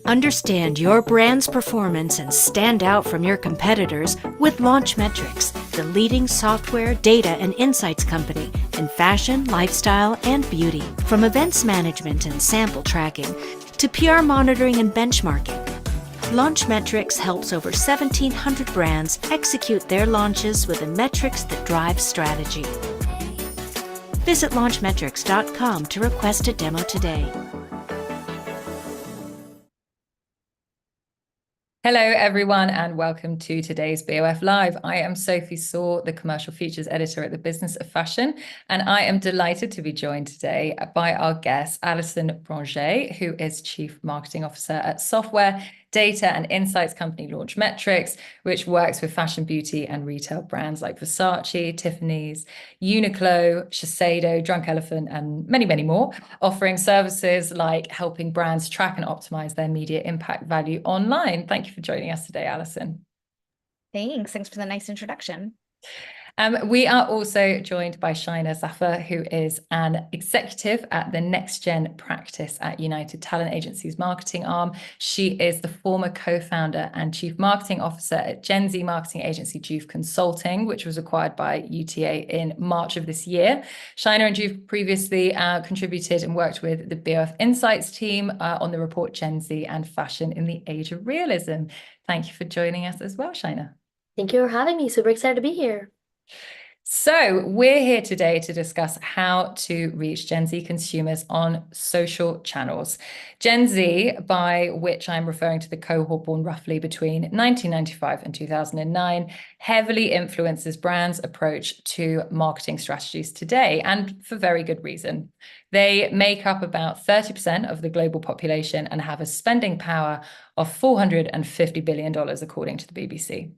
Understand your brand's performance and stand out from your competitors with Launchmetrics, the leading software, data, and insights company in fashion, lifestyle, and beauty. From events management and sample tracking to PR monitoring and benchmarking, Launchmetrics helps over 1,700 brands execute their launches with the metrics that drive strategy. Visit launchmetrics.com to request a demo today. Hello, everyone, and welcome to today's BOF Live. I am Sophie Soar, the Commercial Features Editor at the Business of Fashion, and I am delighted to be joined today by our guest, Alison Bringé, who is Chief Marketing Officer at software, data, and insights company Launchmetrics, which works with fashion, beauty, and retail brands like Versace, Tiffany's, Uniqlo, Shiseido, Drunk Elephant, and many, many more, offering services like helping brands track and optimize their media impact value online. Thank you for joining us today, Alison. Thanks for the nice introduction. We are also joined by Shaina Zafar, who is an executive at the NextGen practice at United Talent Agency's marketing arm. She is the former co-founder and chief marketing officer at GenZ marketing agency Juve Consulting, which was acquired by UTA in March of this year. Shaina and Juve previously contributed and worked with the BOF Insights team on the report GenZ and Fashion in the Age of Realism. Thank you for joining us as well, Shaina. Thank you for having me. Super excited to be here. So we're here today to discuss how to reach Gen Z consumers on social channels. Gen Z, by which I'm referring to the cohort born roughly between 1995 and 2009, heavily influences brands' approach to marketing strategies today, and for very good reason. They make up about 30% of the global population and have a spending power of $450 billion, according to the BBC.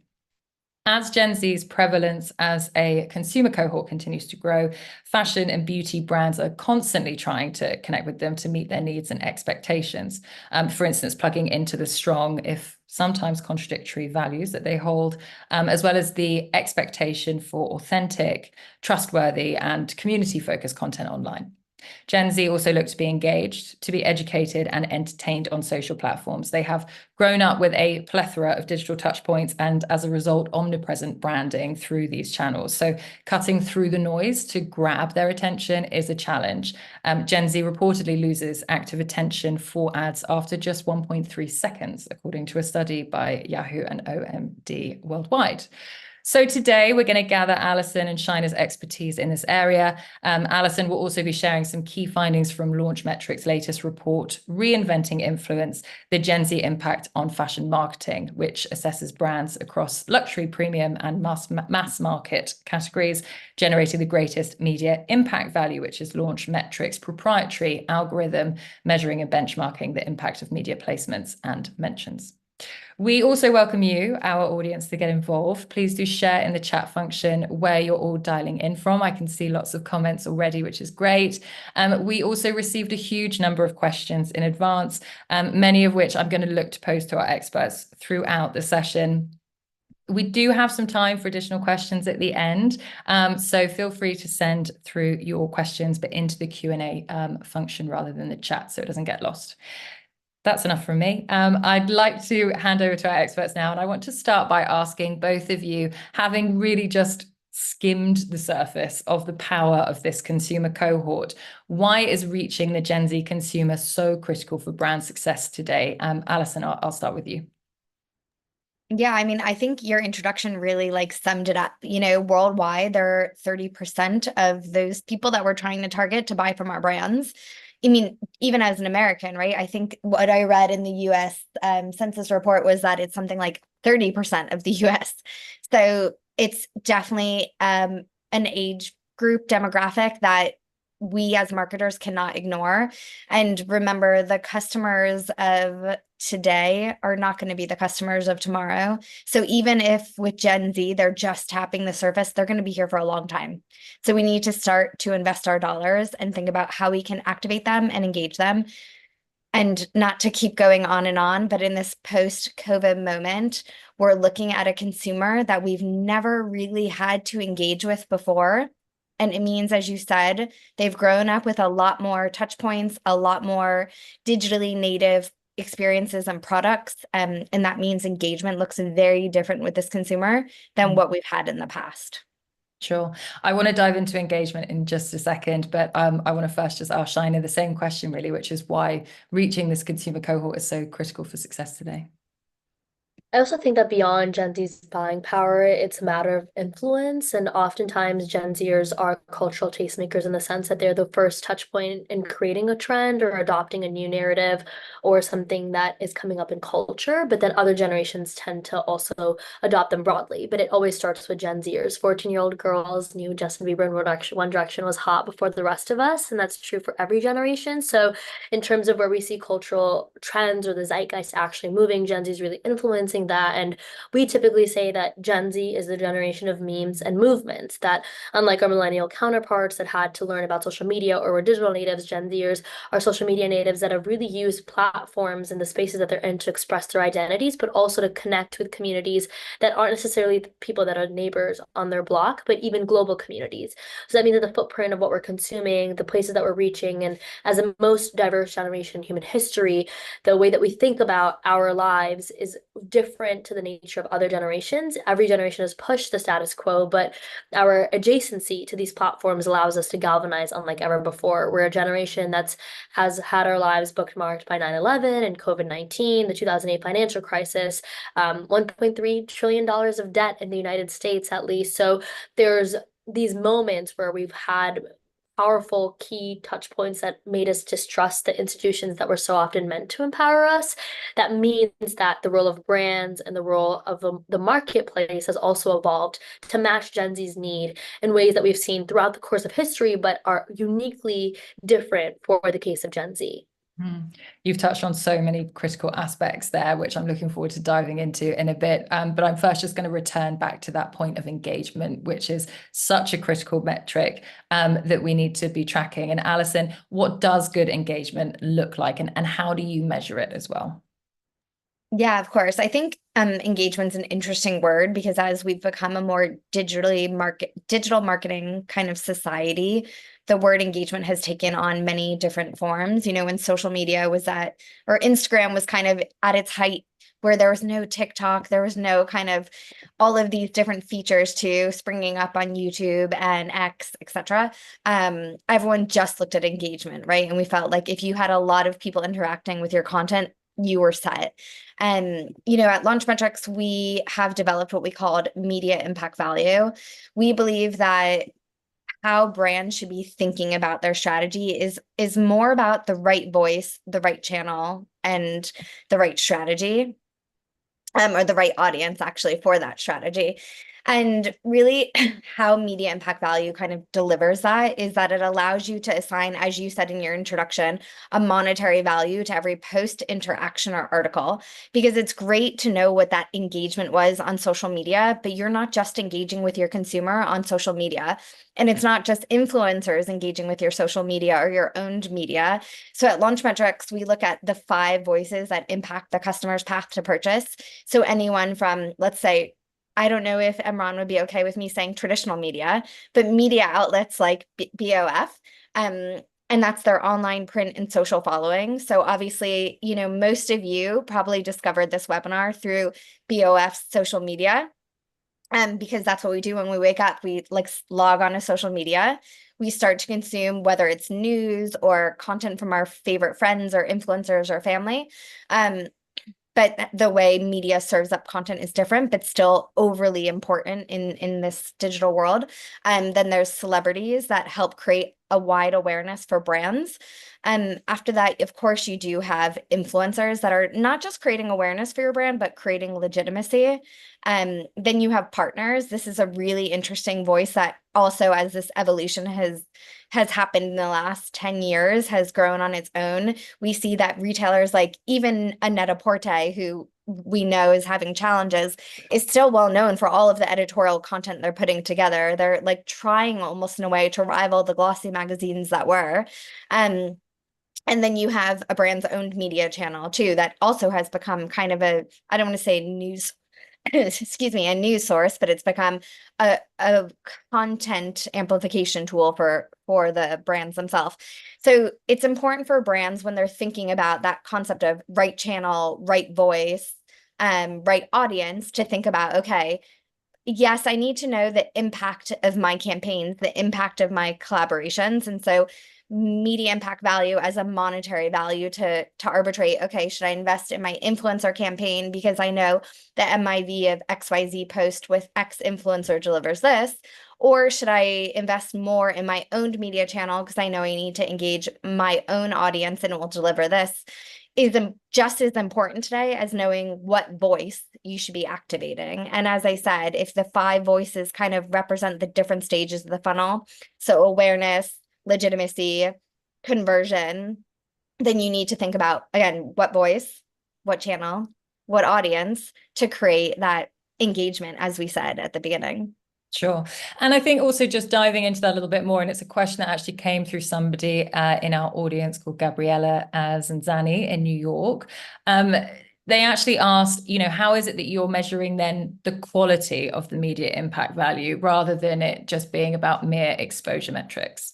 As Gen Z's prevalence as a consumer cohort continues to grow, fashion and beauty brands are constantly trying to connect with them to meet their needs and expectations. For instance, plugging into the strong, if sometimes contradictory, values that they hold, as well as the expectation for authentic, trustworthy, and community-focused content online. Gen Z also look to be engaged, to be educated and entertained on social platforms. They have grown up with a plethora of digital touchpoints and, as a result, omnipresent branding through these channels. So cutting through the noise to grab their attention is a challenge. Gen Z reportedly loses active attention for ads after just 1.3 seconds, according to a study by Yahoo and OMD worldwide. So today we're going to gather Alison and Shaina's expertise in this area. Alison will also be sharing some key findings from Launchmetrics' latest report, Reinventing Influence, the Gen Z Impact on Fashion Marketing, which assesses brands across luxury, premium, and mass market categories, generating the greatest media impact value, which is Launchmetrics' proprietary algorithm measuring and benchmarking the impact of media placements and mentions. We also welcome you, our audience, to get involved. Please do share in the chat function where you're all dialing in from. I can see lots of comments already, which is great. We also received a huge number of questions in advance, many of which I'm going to look to pose to our experts throughout the session. We do have some time for additional questions at the end, so feel free to send through your questions, but into the Q&A function rather than the chat so it doesn't get lost. That's enough from me. I'd like to hand over to our experts now, and I want to start by asking both of you, having really just skimmed the surface of the power of this consumer cohort, why is reaching the Gen Z consumer so critical for brand success today? Alison, I'll start with you. Yeah, I mean, I think your introduction really summed it up. Worldwide, there are 30% of those people that we're trying to target to buy from our brands. I mean, even as an American, right? I think what I read in the US census report was that it's something like 30% of the US. So it's definitely an age group demographic that we as marketers cannot ignore. And remember, the customers of today are not going to be the customers of tomorrow. So even if with Gen Z, they're just tapping the surface, they're going to be here for a long time. So we need to start to invest our dollars and think about how we can activate them and engage them. And not to keep going on, but in this post-COVID moment, we're looking at a consumer that we've never really had to engage with before. And it means, as you said, they've grown up with a lot more touch points, a lot more digitally native experiences and products. And that means engagement looks very different with this consumer than what we've had in the past. Sure. I want to dive into engagement in just a second, but I want to first just ask Shaina the same question, really, which is why reaching this consumer cohort is so critical for success today. I also think that beyond Gen Z's buying power, it's a matter of influence. And oftentimes, Gen Zers are cultural tastemakers in the sense that they're the first touch point in creating a trend or adopting a new narrative or something that is coming up in culture. But then other generations tend to also adopt them broadly. But it always starts with Gen Zers. 14-year-old girls knew Justin Bieber and One Direction was hot before the rest of us. And that's true for every generation. So, in terms of where we see cultural trends or the zeitgeist actually moving, Gen Z is really influencing that. And we typically say that Gen Z is the generation of memes and movements, that unlike our millennial counterparts that had to learn about social media or were digital natives, Gen Zers are social media natives that have really used platforms and the spaces that they're in to express their identities, but also to connect with communities that aren't necessarily the people that are neighbors on their block, but even global communities. So that means that the footprint of what we're consuming, the places that we're reaching, and as the most diverse generation in human history, the way that we think about our lives is different to the nature of other generations. Every generation has pushed the status quo, but our adjacency to these platforms allows us to galvanize unlike ever before. We're a generation that's has had our lives bookmarked by 9/11 and COVID-19, the 2008 financial crisis, $1.3 trillion of debt in the United States, at least. So there's these moments where we've had powerful key touch points that made us distrust the institutions that were so often meant to empower us. That means that the role of brands and the role of the marketplace has also evolved to match Gen Z's need in ways that we've seen throughout the course of history, but are uniquely different for the case of Gen Z. You've touched on so many critical aspects there, which I'm looking forward to diving into in a bit. But I'm first just going to return back to that point of engagement, which is such a critical metric that we need to be tracking. And Alison, what does good engagement look like, and how do you measure it as well? Yeah, of course. I think engagement's an interesting word because as we've become a more digital marketing kind of society, the word engagement has taken on many different forms. You know, when social media was or Instagram was kind of at its height, where there was no TikTok, there was no kind of all of these different features too springing up on YouTube and X, etc. Everyone just looked at engagement, right? And we felt like if you had a lot of people interacting with your content, you were set. And, you know, at Launchmetrics, we have developed what we called media impact value. We believe that how brands should be thinking about their strategy is more about the right voice, the right channel, and the right strategy, or the right audience actually for that strategy. And really how media impact value kind of delivers that is that it allows you to assign, as you said in your introduction, a monetary value to every post, interaction, or article, because it's great to know what that engagement was on social media, but you're not just engaging with your consumer on social media. And it's not just influencers engaging with your social media or your owned media. So at Launchmetrics, we look at the 5 voices that impact the customer's path to purchase. So anyone from, let's say, I don't know if Emran would be okay with me saying traditional media, but media outlets like BOF, and that's their online, print, and social following. So obviously, you know, most of you probably discovered this webinar through BOF's social media, because that's what we do when we wake up. We like log on to social media. We start to consume whether it's news or content from our favorite friends or influencers or family. But the way media serves up content is different, but still overly important in this digital world. And then there's celebrities that help create a wide awareness for brands. And after that, of course, you do have influencers that are not just creating awareness for your brand, but creating legitimacy. Then you have partners. This is a really interesting voice that also, as this evolution has happened in the last 10 years, has grown on its own. We see that retailers like even Net-a-Porter, who we know is having challenges, is still well known for all of the editorial content they're putting together. They're like trying almost in a way to rival the glossy magazines that were. And then you have a brand's owned media channel too that also has become kind of a, I don't want to say news excuse me, a news source, but it's become a content amplification tool for the brands themselves. So it's important for brands when they're thinking about that concept of right channel, right voice, right audience, to think about, okay, yes, I need to know the impact of my campaigns, the impact of my collaborations. And so media impact value as a monetary value to arbitrate, okay, should I invest in my influencer campaign because I know the MIV of XYZ post with X influencer delivers this? Or should I invest more in my owned media channel because I know I need to engage my own audience and it will deliver this? Is just as important today as knowing what voice you should be activating. And as I said, if the 5 voices kind of represent the different stages of the funnel, so awareness, legitimacy, conversion, then you need to think about, again, what voice, what channel, what audience to create that engagement, as we said at the beginning. Sure. And I think also just diving into that a little bit more, and it's a question that actually came through somebody in our audience called Gabriella Zanzani in New York. They actually asked, how is it that you're measuring then the quality of the media impact value rather than it just being about mere exposure metrics?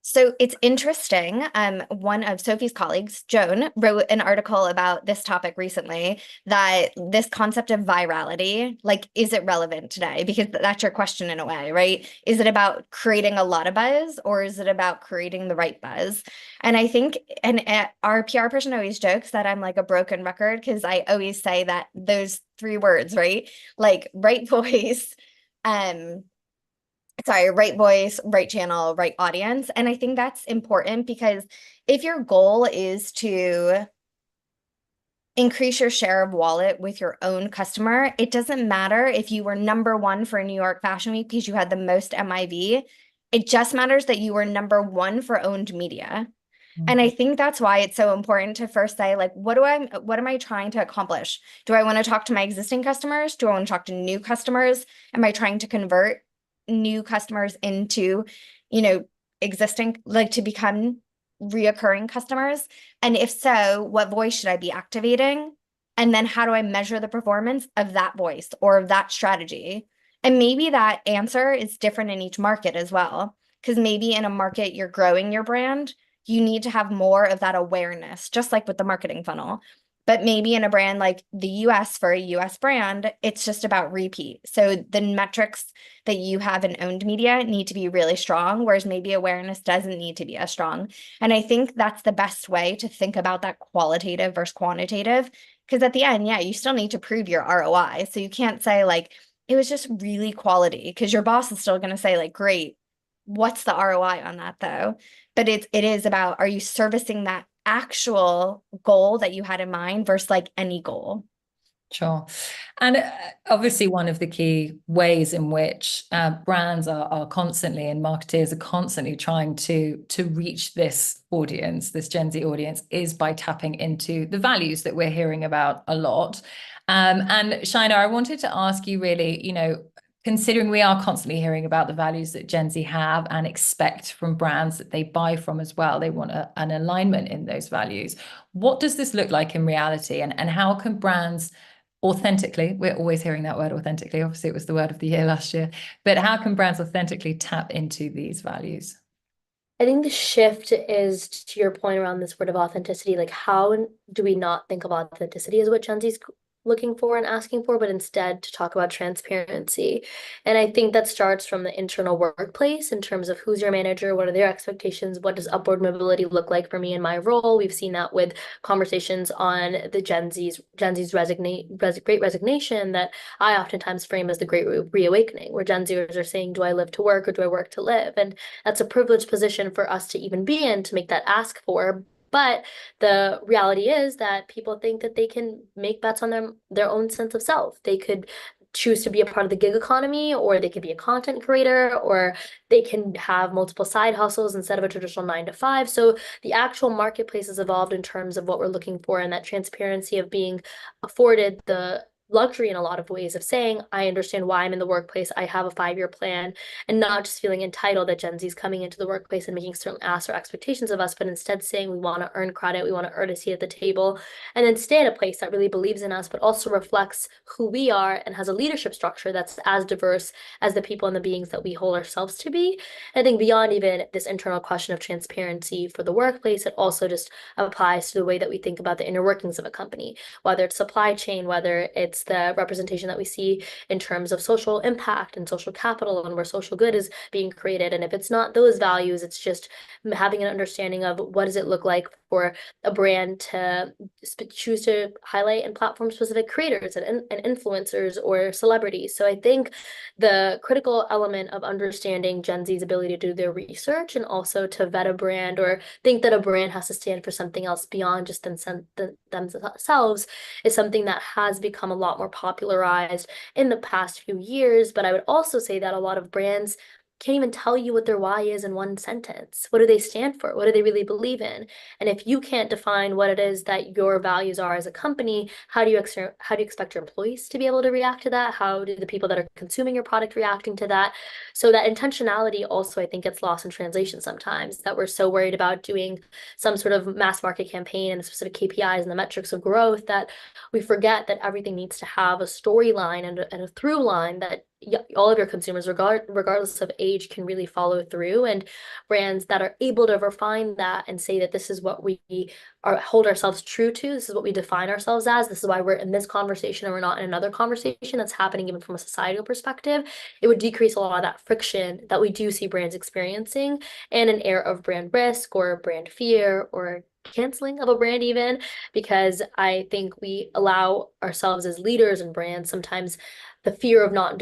So it's interesting. One of Sophie's colleagues, Joan, wrote an article about this topic recently, that this concept of virality, like, is it relevant today? Because that's your question in a way, right? Is it about creating a lot of buzz or is it about creating the right buzz? And I think, and our PR person always jokes that I'm like a broken record because I always say that those 3 words, right? Like right voice, right voice, right channel, right audience. And I think that's important because if your goal is to increase your share of wallet with your own customer, it doesn't matter if you were #1 for New York Fashion Week because you had the most MIV. It just matters that you were #1 for owned media. And I think that's why it's so important to first say, like, what am I trying to accomplish? Do I want to talk to my existing customers? Do I want to talk to new customers? Am I trying to convert new customers into, existing, like, to become reoccurring customers? And if so, what voice should I be activating? And then how do I measure the performance of that voice or of that strategy? And maybe that answer is different in each market as well. Because maybe in a market you're growing your brand, you need to have more of that awareness, just like with the marketing funnel. But maybe in a brand like the US, for a US brand, it's just about repeat. So the metrics that you have in owned media need to be really strong, whereas maybe awareness doesn't need to be as strong. And I think that's the best way to think about that qualitative versus quantitative. Because at the end, yeah, you still need to prove your ROI. So you can't say like, it was just really quality, because your boss is still going to say like, great, what's the ROI on that though? But it is about, are you servicing that actual goal that you had in mind versus like any goal? Sure. And obviously one of the key ways in which brands are constantly, and marketers are constantly trying to reach this audience, this Gen Z audience, is by tapping into the values that we're hearing about a lot. And Shaina, I wanted to ask you really, considering we are constantly hearing about the values that Gen Z have and expect from brands that they buy from as well, they want an alignment in those values. What does this look like in reality? And how can brands authentically, we're always hearing that word authentically, obviously it was the word of the year last year, but how can brands authentically tap into these values? I think the shift is to your point around this word of authenticity. Like, how do we not think of authenticity as what Gen Z's looking for and asking for, but instead to talk about transparency? And I think that starts from the internal workplace in terms of who's your manager, what are their expectations, what does upward mobility look like for me in my role? We've seen that with conversations on the Gen Z's great resignation that I oftentimes frame as the great reawakening, where Gen Zers are saying, do I live to work or do I work to live? And that's a privileged position for us to even be in, to make that ask for. But the reality is that people think that they can make bets on their own sense of self. They could choose to be a part of the gig economy, or they could be a content creator, or they can have multiple side hustles instead of a traditional 9 to 5. So the actual marketplace has evolved in terms of what we're looking for, and that transparency of being afforded the luxury in a lot of ways of saying, I understand why I'm in the workplace. I have a 5-year plan, and not just feeling entitled that Gen Z is coming into the workplace and making certain asks or expectations of us, but instead saying we want to earn credit, we want to earn a seat at the table, and then stay at a place that really believes in us, but also reflects who we are and has a leadership structure that's as diverse as the people and the beings that we hold ourselves to be. I think beyond even this internal question of transparency for the workplace, it also just applies to the way that we think about the inner workings of a company, whether it's supply chain, whether it's the representation that we see in terms of social impact and social capital and where social good is being created. And if it's not those values, it's just having an understanding of what does it look like for a brand to choose to highlight and platform specific creators and influencers or celebrities. So I think the critical element of understanding Gen Z's ability to do their research and also to vet a brand or think that a brand has to stand for something else beyond just themselves is something that has become a lot more popularized in the past few years. But I would also say that a lot of brands can't even tell you what their why is in one sentence. What do they stand for? What do they really believe in? And if you can't define what it is that your values are as a company, how do you expect your employees to be able to react to that? How do the people that are consuming your product reacting to that? So that intentionality also, I think, gets lost in translation sometimes, that we're so worried about doing some sort of mass market campaign and the specific KPIs and the metrics of growth that we forget that everything needs to have a storyline and a through line that all of your consumers, regardless of age, can really follow through. And brands that are able to refine that and say that this is what we hold ourselves true to, this is what we define ourselves as, this is why we're in this conversation and we're not in another conversation that's happening even from a societal perspective, it would decrease a lot of that friction that we do see brands experiencing and an air of brand risk or brand fear or canceling of a brand even, because I think we allow ourselves as leaders and brands sometimes the fear of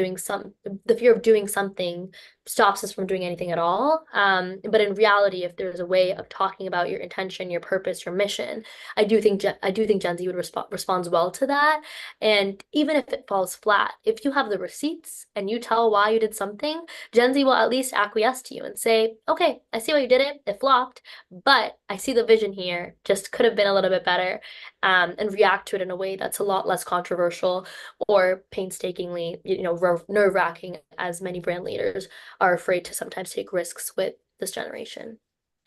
doing something stops us from doing anything at all. But in reality, if there's a way of talking about your intention, your purpose, your mission, I do think Gen Z would responds well to that. And even if it falls flat, if you have the receipts and you tell why you did something, Gen Z will at least acquiesce to you and say, okay, I see why you did it. It flopped, but I see the vision here. Just could have been a little bit better, and react to it in a way that's a lot less controversial or painstakingly, nerve-wracking, as many brand leaders are afraid to sometimes take risks with this generation.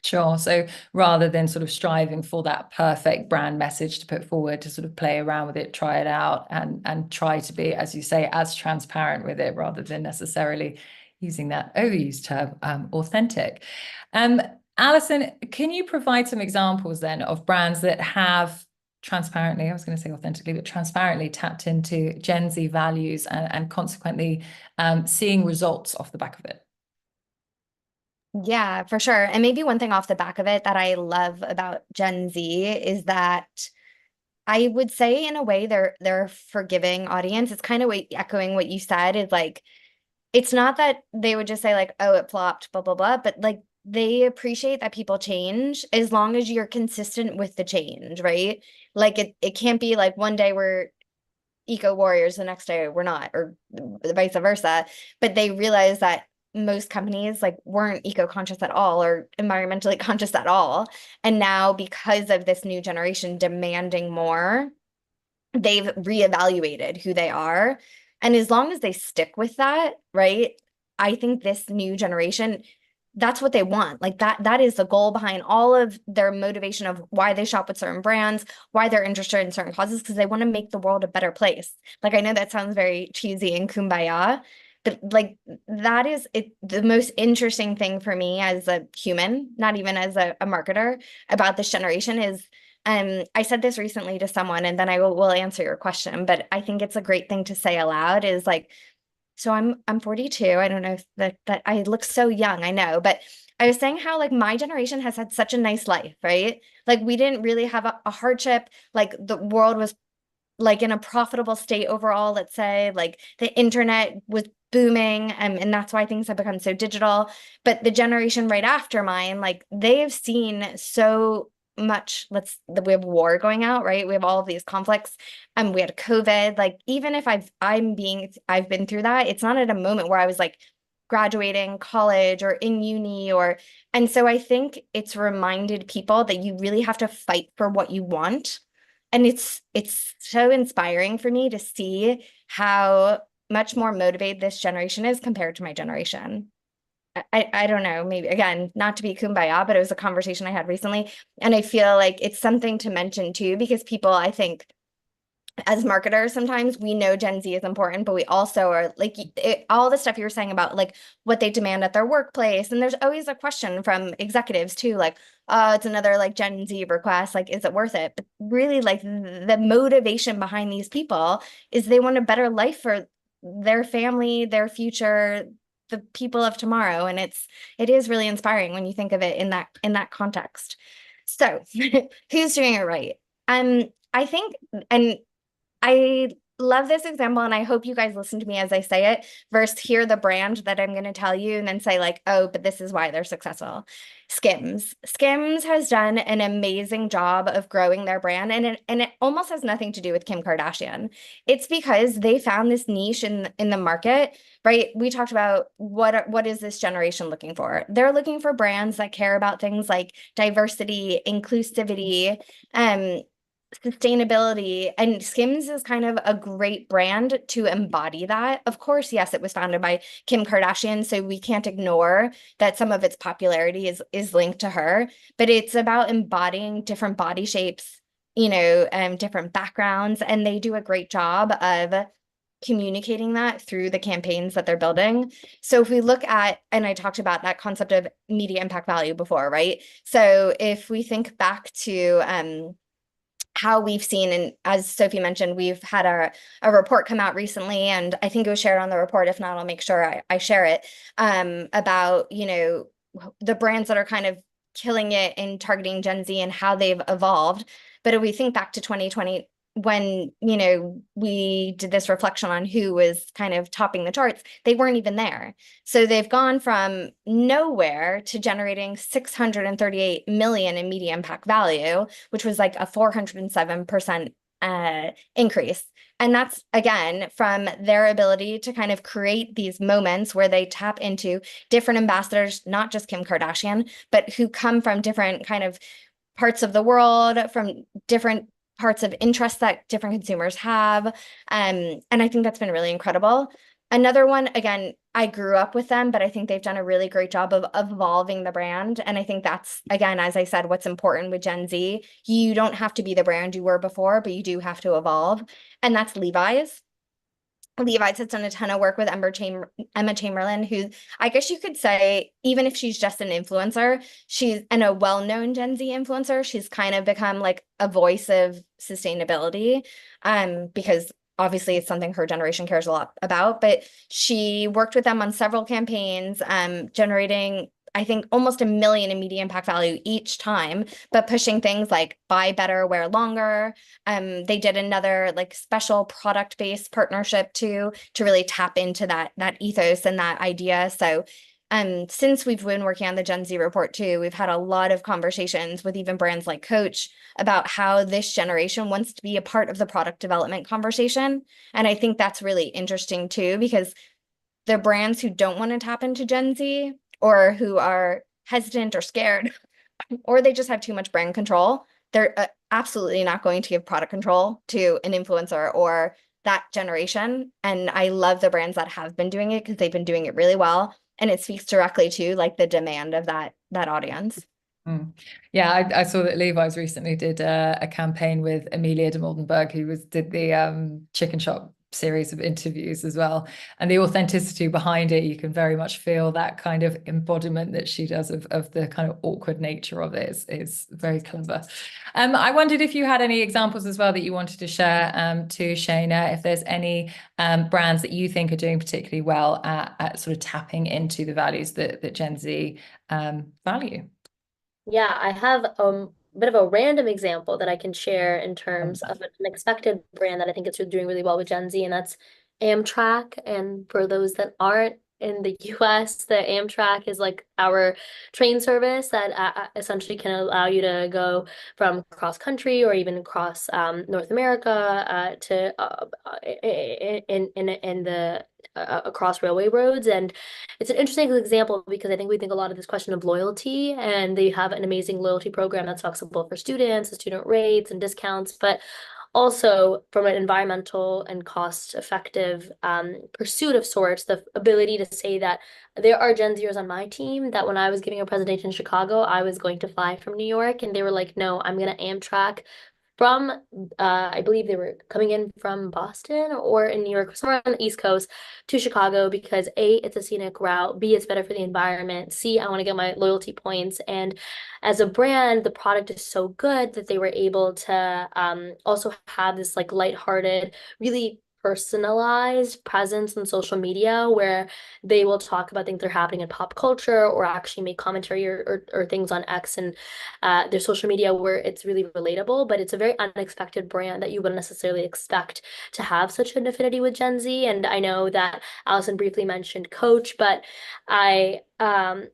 Sure. So rather than sort of striving for that perfect brand message to put forward, to sort of play around with it, try it out, and try to be, as you say, as transparent with it, rather than necessarily using that overused term, authentic. Alison, can you provide some examples then of brands that have transparently, I was going to say authentically, but transparently tapped into Gen Z values and consequently seeing results off the back of it? Yeah, for sure. And maybe one thing off the back of it that I love about Gen Z is that I would say in a way they're a forgiving audience. It's kind of echoing what you said, is like, it's not that they would just say like, oh, it flopped, blah, blah, blah, but like they appreciate that people change as long as you're consistent with the change, right? Like it can't be like one day we're eco warriors, the next day we're not, or vice versa. But they realize that most companies like weren't eco-conscious at all or environmentally conscious at all. And now because of this new generation demanding more, they've reevaluated who they are. And as long as they stick with that, right? I think this new generation, that's what they want. Like that is the goal behind all of their motivation of why they shop with certain brands, why they're interested in certain causes, because they want to make the world a better place. Like, I know that sounds very cheesy and kumbaya, but like that is it. The most interesting thing for me as a human, not even as a marketer, about this generation is, I said this recently to someone, and then I will answer your question, but I think it's a great thing to say aloud, is like, so I'm 42. I don't know if that I look so young, I know, but I was saying how like my generation has had such a nice life, right? Like we didn't really have a hardship. Like the world was like in a profitable state overall, let's say, like the internet was booming, and that's why things have become so digital. But the generation right after mine, like they've seen so much, we have war going out, right? We have all of these conflicts, and we had COVID. Like even if I've been through that, it's not at a moment where I was like graduating college or in uni, and so I think it's reminded people that you really have to fight for what you want. And it's so inspiring for me to see how much more motivated this generation is compared to my generation. I don't know, maybe again, not to be kumbaya, but it was a conversation I had recently. And I feel like it's something to mention too, because people, I think, as marketers, sometimes we know Gen Z is important, but we also are like all the stuff you were saying about like what they demand at their workplace. And there's always a question from executives too, like, oh, it's another like Gen Z request. Like, is it worth it? But really, like the motivation behind these people is they want a better life for their family, their future, the people of tomorrow. And it is really inspiring when you think of it in that context. So who's doing it right? I think, and I love this example, and I hope you guys listen to me as I say it, versus hear the brand that I'm going to tell you and then say like, oh, but this is why they're successful. Skims. Skims has done an amazing job of growing their brand, and it almost has nothing to do with Kim Kardashian. It's because they found this niche in the market, right? We talked about what is this generation looking for? They're looking for brands that care about things like diversity, inclusivity, sustainability, and Skims is kind of a great brand to embody that. Of course, yes, it was founded by Kim Kardashian, so we can't ignore that some of its popularity is linked to her, but it's about embodying different body shapes, different backgrounds, and they do a great job of communicating that through the campaigns that they're building. So if we look at, and I talked about that concept of media impact value before, right? So if we think back to how we've seen, and as Sophie mentioned, we've had a report come out recently, and I think it was shared on the report. If not, I'll make sure I share it, about, the brands that are kind of killing it in targeting Gen Z and how they've evolved. But if we think back to 2020, when, we did this reflection on who was kind of topping the charts, they weren't even there. So they've gone from nowhere to generating 638 million in media impact value, which was like a 407% increase. And that's, again, from their ability to kind of create these moments where they tap into different ambassadors, not just Kim Kardashian, but who come from different kind of parts of the world, from different parts of interest that different consumers have. And I think that's been really incredible. Another one, again, I grew up with them, but I think they've done a really great job of evolving the brand. And I think that's, again, as I said, what's important with Gen Z. You don't have to be the brand you were before, but you do have to evolve. And that's Levi's. Levi's has done a ton of work with Emma Chamberlain, who I guess you could say, even if she's just an influencer, she's a well-known Gen Z influencer, she's kind of become like a voice of sustainability, because obviously it's something her generation cares a lot about. But she worked with them on several campaigns, generating, I think, almost 1 million in media impact value each time, but pushing things like buy better, wear longer. They did another like special product-based partnership to really tap into that ethos and that idea. So since we've been working on the Gen Z report too, we've had a lot of conversations with even brands like Coach about how this generation wants to be a part of the product development conversation. And I think that's really interesting too, because the brands who don't want to tap into Gen Z, or who are hesitant or scared, or they just have too much brand control, they're absolutely not going to give product control to an influencer or that generation. And I love the brands that have been doing it because they've been doing it really well. And it speaks directly to like the demand of that audience. Yeah, I saw that Levi's recently did a campaign with Amelia de Moldenberg, who did the Chicken Shop series of interviews as well, and the authenticity behind it, you can very much feel that kind of embodiment that she does of the kind of awkward nature of it is very clever. I wondered if you had any examples as well that you wanted to share to Shaina, if there's any brands that you think are doing particularly well at sort of tapping into the values that Gen Z value. Yeah, I have a bit of a random example that I can share in terms of an expected brand that I think is doing really well with Gen Z, and that's Amtrak. And for those that aren't in the US, the Amtrak is like our train service that essentially can allow you to go from cross country or even across North America to in the across railway roads. And it's an interesting example because I think we think a lot of this question of loyalty, and they have an amazing loyalty program that's flexible for students, the student rates and discounts, but also from an environmental and cost effective pursuit of sorts, the ability to say that there are Gen Zers on my team that when I was giving a presentation in Chicago, I was going to fly from New York, and they were like, no, I'm going to Amtrak from I believe they were coming in from Boston or in New York, somewhere on the East Coast to Chicago because A, it's a scenic route, B, it's better for the environment, C, I want to get my loyalty points. And as a brand, the product is so good that they were able to also have this like lighthearted, really personalized presence on social media where they will talk about things that are happening in pop culture or actually make commentary or things on X and their social media where it's really relatable, but it's a very unexpected brand that you wouldn't necessarily expect to have such an affinity with Gen Z. And I know that Alison briefly mentioned Coach, but I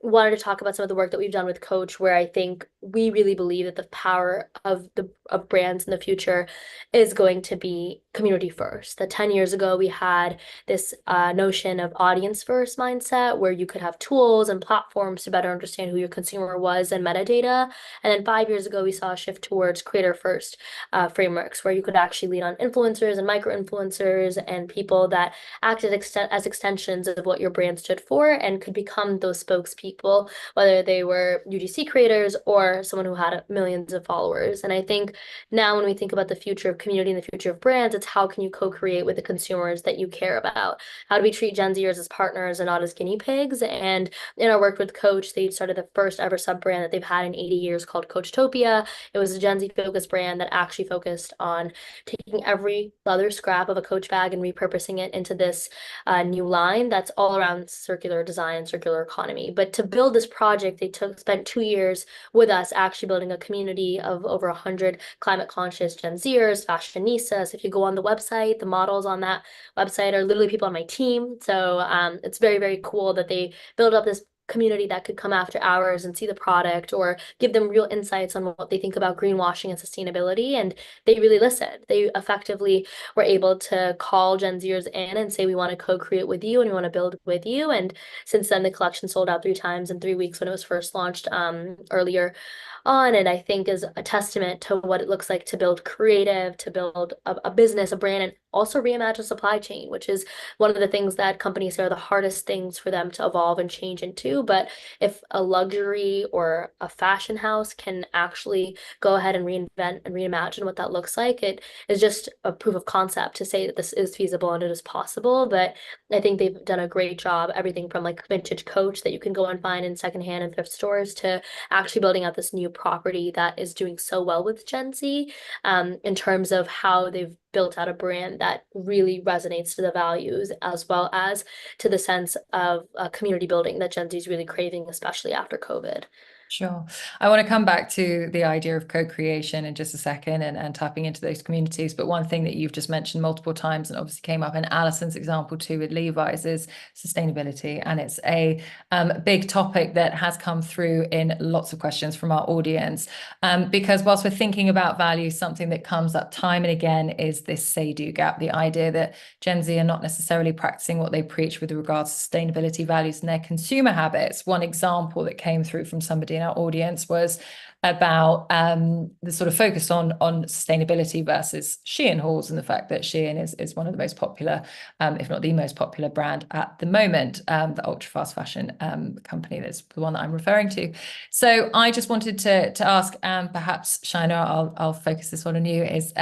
wanted to talk about some of the work that we've done with Coach, where I think we really believe that the power of brands in the future is going to be community first. That 10 years ago we had this notion of audience first mindset where you could have tools and platforms to better understand who your consumer was and metadata. And then 5 years ago we saw a shift towards creator first frameworks where you could actually lean on influencers and micro influencers and people that acted as extensions of what your brand stood for and could become those spokespeople, whether they were UGC creators or someone who had millions of followers. And I think now when we think about the future of community and the future of brands, it's how can you co-create with the consumers that you care about? How do we treat Gen Zers as partners and not as guinea pigs? And in our work with Coach, they started the first ever sub-brand that they've had in 80 years called Coachtopia. It was a Gen Z focused brand that actually focused on taking every leather scrap of a Coach bag and repurposing it into this new line that's all around circular design, circular economy. But to build this project, they spent 2 years with us actually building a community of over 100 climate conscious Gen Zers, fashionistas. If you go on the website, the models on that website are literally people on my team. So it's very, very cool that they build up this community that could come after hours and see the product or give them real insights on what they think about greenwashing and sustainability. And they really listened. They effectively were able to call Gen Zers in and say, we want to co-create with you and we want to build with you. And since then, the collection sold out 3 times in 3 weeks when it was first launched earlier on. And I think is a testament to what it looks like to build creative, to build a business, a brand, and also reimagine supply chain, which is one of the things that companies say are the hardest things for them to evolve and change into. But if a luxury or a fashion house can actually go ahead and reinvent and reimagine what that looks like, it is just a proof of concept to say that this is feasible and it is possible. But I think they've done a great job, everything from like vintage Coach that you can go and find in secondhand and thrift stores to actually building out this new property that is doing so well with Gen Z in terms of how they've built out a brand that really resonates to the values as well as to the sense of community building that Gen Z is really craving, especially after COVID. Sure. I want to come back to the idea of co-creation in just a second and tapping into those communities. But one thing that you've just mentioned multiple times and obviously came up in Alison's example too with Levi's is sustainability. And it's a big topic that has come through in lots of questions from our audience. Because whilst we're thinking about value, something that comes up time and again is this say-do gap, the idea that Gen Z are not necessarily practicing what they preach with regards to sustainability values and their consumer habits. One example that came through from somebody in our audience was about the sort of focus on sustainability versus Shein hauls and the fact that Shein is one of the most popular, if not the most popular brand at the moment, the ultra fast fashion company that's the one that I'm referring to. So I just wanted to ask, perhaps Shaina, I'll focus this one on you, is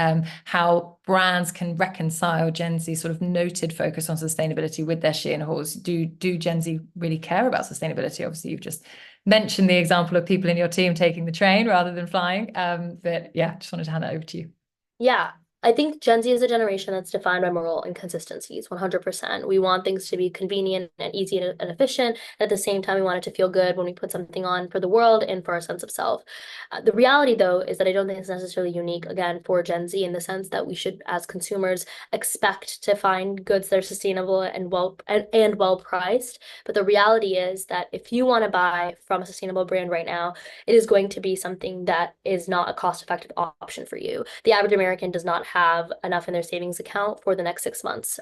how brands can reconcile Gen Z's sort of noted focus on sustainability with their Shein hauls. Do Gen Z really care about sustainability? Obviously, you've just mentioned the example of people in your team taking the train rather than flying. But yeah, just wanted to hand that over to you. Yeah, I think Gen Z is a generation that's defined by moral inconsistencies, 100%. We want things to be convenient and easy and efficient. At the same time, we want it to feel good when we put something on for the world and for our sense of self. The reality, though, is that I don't think it's necessarily unique, again, for Gen Z in the sense that we should, as consumers, expect to find goods that are sustainable and well priced. But the reality is that if you want to buy from a sustainable brand right now, it is going to be something that is not a cost-effective option for you. The average American does not have enough in their savings account for the next 6 months.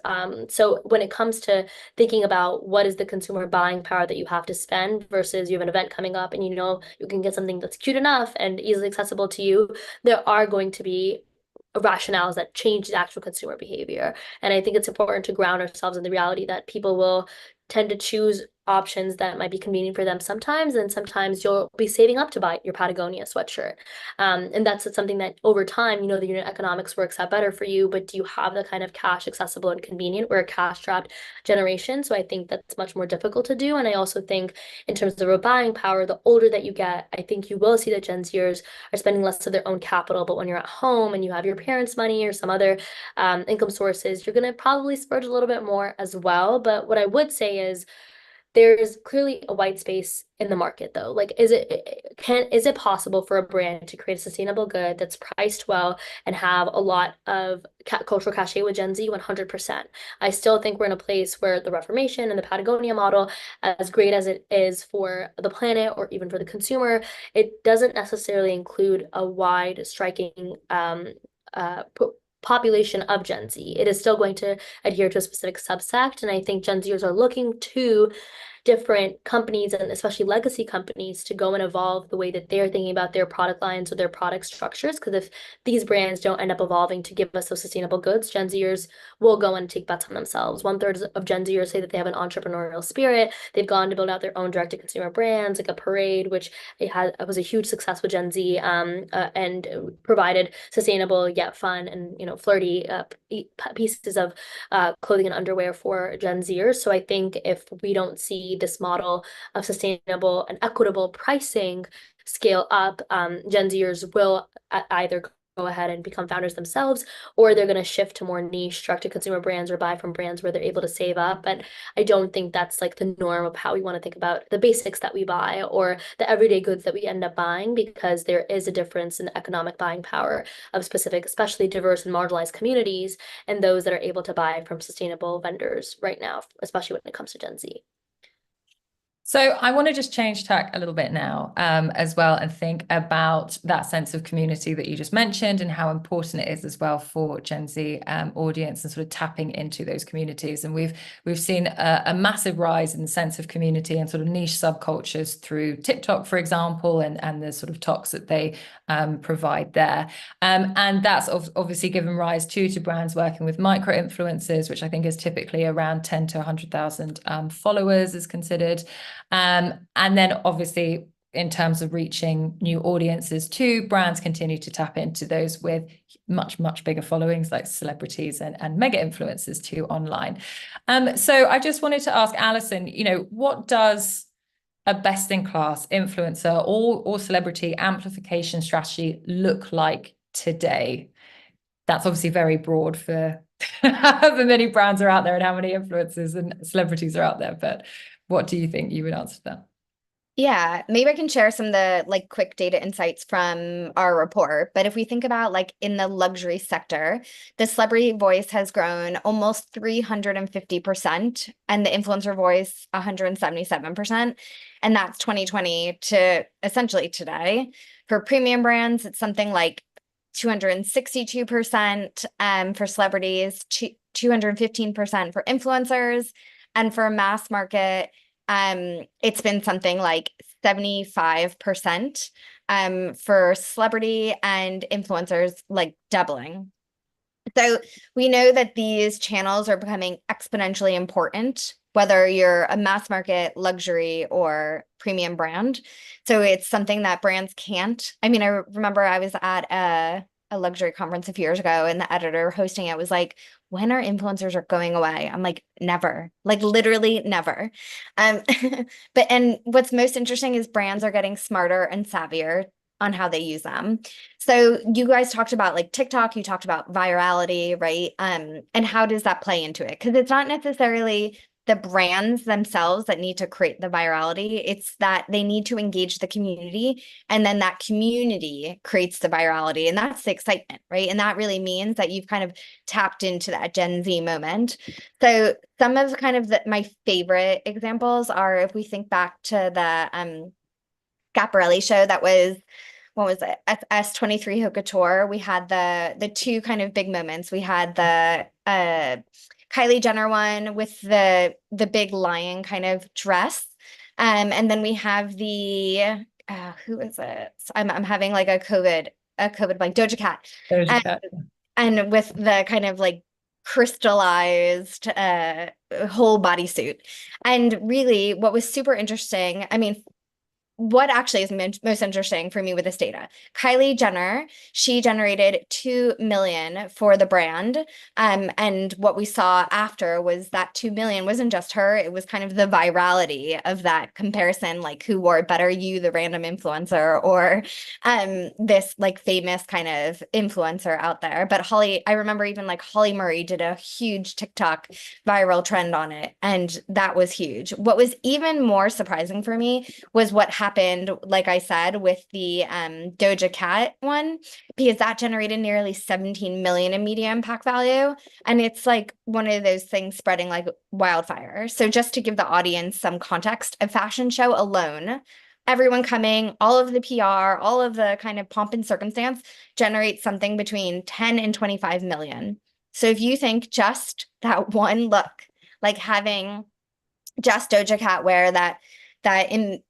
So when it comes to thinking about what is the consumer buying power that you have to spend versus you have an event coming up and you know you can get something that's cute enough and easily accessible to you, there are going to be rationales that change the actual consumer behavior. And I think it's important to ground ourselves in the reality that people will tend to choose options that might be convenient for them sometimes, and sometimes you'll be saving up to buy your Patagonia sweatshirt. And that's something that over time, you know, the unit economics works out better for you, but do you have the kind of cash accessible and convenient? We're a cash-strapped generation, so I think that's much more difficult to do. And I also think in terms of buying power, the older that you get, I think you will see that Gen Zers are spending less of their own capital, but when you're at home and you have your parents' money or some other income sources, you're going to probably splurge a little bit more as well. But what I would say is there's clearly a white space in the market, though. Like, is it possible for a brand to create a sustainable good that's priced well and have a lot of cultural cachet with Gen Z? 100%. I still think we're in a place where the Reformation and the Patagonia model, as great as it is for the planet or even for the consumer, it doesn't necessarily include a wide, striking population of Gen Z. It is still going to adhere to a specific subsect, and I think Gen Zers are looking to different companies and especially legacy companies to go and evolve the way that they're thinking about their product lines or their product structures. Because if these brands don't end up evolving to give us those sustainable goods, Gen Zers will go and take bets on themselves. 1/3 of Gen Zers say that they have an entrepreneurial spirit. They've gone to build out their own direct-to-consumer brands, like a Parade, which was a huge success with Gen Z, and provided sustainable yet fun and flirty pieces of clothing and underwear for Gen Zers. So I think if we don't see this model of sustainable and equitable pricing scale up, Gen Zers will either go ahead and become founders themselves, or they're going to shift to more niche direct-to-consumer brands or buy from brands where they're able to save up. And I don't think that's like the norm of how we want to think about the basics that we buy or the everyday goods that we end up buying, because there is a difference in the economic buying power of specific, especially diverse and marginalized communities, and those that are able to buy from sustainable vendors right now, especially when it comes to Gen Z. So I want to just change tack a little bit now as well, and think about that sense of community that you just mentioned and how important it is as well for Gen Z audience and sort of tapping into those communities. And we've seen a massive rise in the sense of community and sort of niche subcultures through TikTok, for example, and the sort of talks that they provide there. And that's obviously given rise to brands working with micro influencers, which I think is typically around 10 to 100,000 followers is considered. And then obviously in terms of reaching new audiences too, brands continue to tap into those with much, much bigger followings like celebrities and mega influencers too online. So I just wanted to ask Alison, what does a best-in-class influencer or celebrity amplification strategy look like today? That's obviously very broad for however many brands are out there and how many influencers and celebrities are out there, but what do you think you would answer to that? Yeah, maybe I can share some of the quick data insights from our report. But if we think about in the luxury sector, the celebrity voice has grown almost 350% and the influencer voice 177%. And that's 2020 to essentially today. For premium brands, it's something like 262% for celebrities, 215% for influencers, and for mass market, it's been something like 75% for celebrity and influencers, doubling. So we know that these channels are becoming exponentially important, whether you're a mass market, luxury, or premium brand. So it's something that brands can't. I mean, I remember I was at a luxury conference a few years ago, and the editor hosting it was like, when are influencers are going away? I'm like, never, literally never. And what's most interesting is brands are getting smarter and savvier how they use them. So you guys talked about like TikTok, you talked about virality, right? And how does that play into it? Because it's not necessarily the brands themselves that need to create the virality. It's that they need to engage the community, and then that community creates the virality. And that's the excitement, right? And that really means that you've kind of tapped into that Gen Z moment. So some of kind of my favorite examples are, if we think back to the Schiaparelli show that was, what was it? S23 Haute Couture. We had the two kind of big moments. We had the Kylie Jenner one with the big lion kind of dress. And then we have the who is it? I'm having like a COVID blank, Doja Cat. Doja Cat. And with the kind of like crystallized whole bodysuit. And really what was super interesting, I mean, what actually is most interesting for me with this data, Kylie Jenner, she generated 2 million for the brand. And what we saw after was that 2 million wasn't just her, it was kind of the virality of that comparison, like who wore it better, you, the random influencer, or this like famous kind of influencer out there. But I remember even like Holly Murray did a huge TikTok viral trend on it, and that was huge. What was even more surprising for me was what happened, like I said, with the Doja Cat one, because that generated nearly 17 million in media impact value. And it's like one of those things spreading like wildfire. So just to give the audience some context, a fashion show alone, everyone coming, all of the PR, all of the kind of pomp and circumstance generates something between 10 and 25 million. So if you think just that one look, like having just Doja Cat wear that in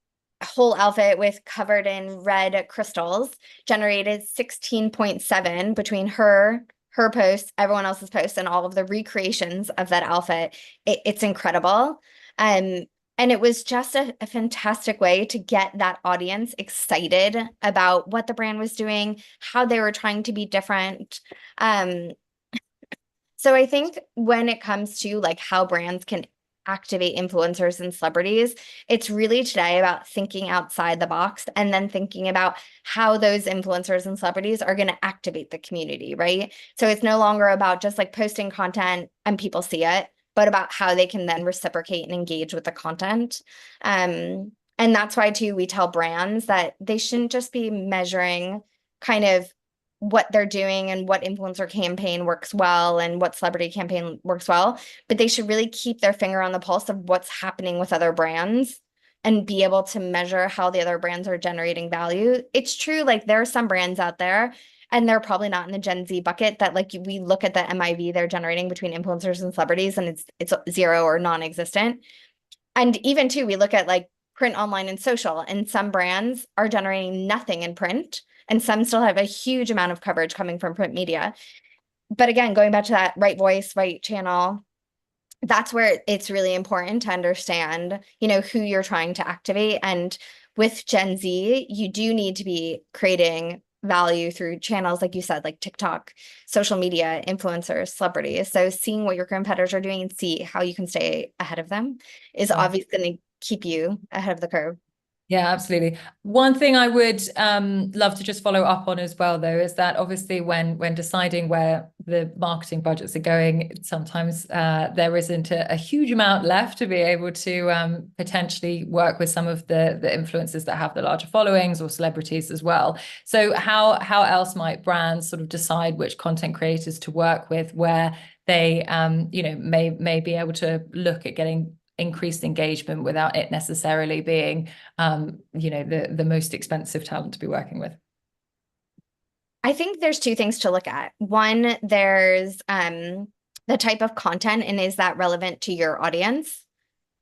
whole outfit with covered in red crystals generated 16.7 between her post, everyone else's post, and all of the recreations of that outfit. It's incredible. And it was just a fantastic way to get that audience excited about what the brand was doing, how they were trying to be different. So I think when it comes to like how brands can activate influencers and celebrities, it's really today about thinking outside the box and then thinking about how those influencers and celebrities are going to activate the community, right? So it's no longer about just like posting content and people see it, but about how they can then reciprocate and engage with the content. And that's why too, we tell brands that they shouldn't just be measuring kind of what they're doing and what influencer campaign works well and what celebrity campaign works well, but they should really keep their finger on the pulse of what's happening with other brands and be able to measure how the other brands are generating value. It's true, like there are some brands out there, and they're probably not in the Gen Z bucket, that like we look at the MIV they're generating between influencers and celebrities and it's zero or non-existent. And even too, we look at like print, online, and social, and some brands are generating nothing in print, and some still have a huge amount of coverage coming from print media. But again, going back to that right voice, right channel, that's where it's really important to understand, you know, who you're trying to activate. And with Gen Z, you do need to be creating value through channels, like you said, like TikTok, social media, influencers, celebrities. So seeing what your competitors are doing and see how you can stay ahead of them is obviously going to keep you ahead of the curve. Yeah, absolutely. One thing I would love to just follow up on as well, though, is that obviously when deciding where the marketing budgets are going, sometimes there isn't a huge amount left to be able to potentially work with some of the influencers that have the larger followings or celebrities as well. So how else might brands sort of decide which content creators to work with, where they may be able to look at getting increased engagement without it necessarily being the most expensive talent to be working with? I think there's two things to look at. One, there's the type of content, and is that relevant to your audience?